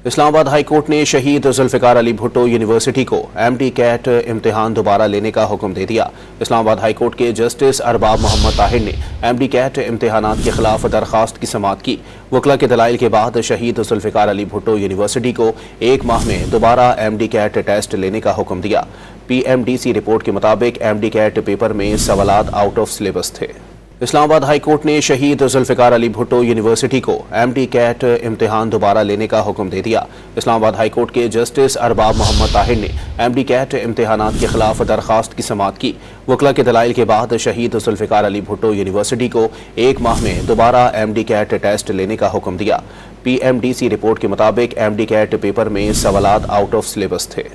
Islamabad high court ने शहीद Zulfikar Ali Bhutto university को एमडी कैट इम्तिहान दोबारा लेने का हुक्म दे दिया। इस्लामाबाद हाई कोर्ट के जस्टिस अरबाब मोहम्मद ताहिर ने एमडी कैट इम्तिहानात के खिलाफ दरखास्त की समाअत की। वकला के दलाइल के बाद शहीद जुल्फ़िकार अली भुट्टो यूनिवर्सिटी को 1 माह में दोबारा एमडी कैट टेस्ट लेने का हुक्म दिया। PMDC रिपोर्ट के मुताबिक एमडी कैट पेपर में सवालात आउट ऑफ सिलेबस थे। इस्लामाबाद हाई कोर्ट ने शहीद जुल्फ़िकार अली भुट्टो यूनिवर्सिटी को एमडी कैट इम्तिहान दोबारा लेने का हुक्म दे दिया। इस्लामाबाद हाई कोर्ट के जस्टिस अरबाब मोहम्मद ताहिर ने एमडी कैट इम्तिहानात के खिलाफ दरखास्त की समाअत की। वकला के दलाइल के बाद शहीद जुल्फ़िकार अली भुट्टो यूनिवर्सिटी को 1 माह में दोबारा एमडी कैट टेस्ट लेने का हुक्म दिया। PMDC रिपोर्ट के मुताबिक एमडी कैट पेपर में सवालात आउट ऑफ सिलेबस थे।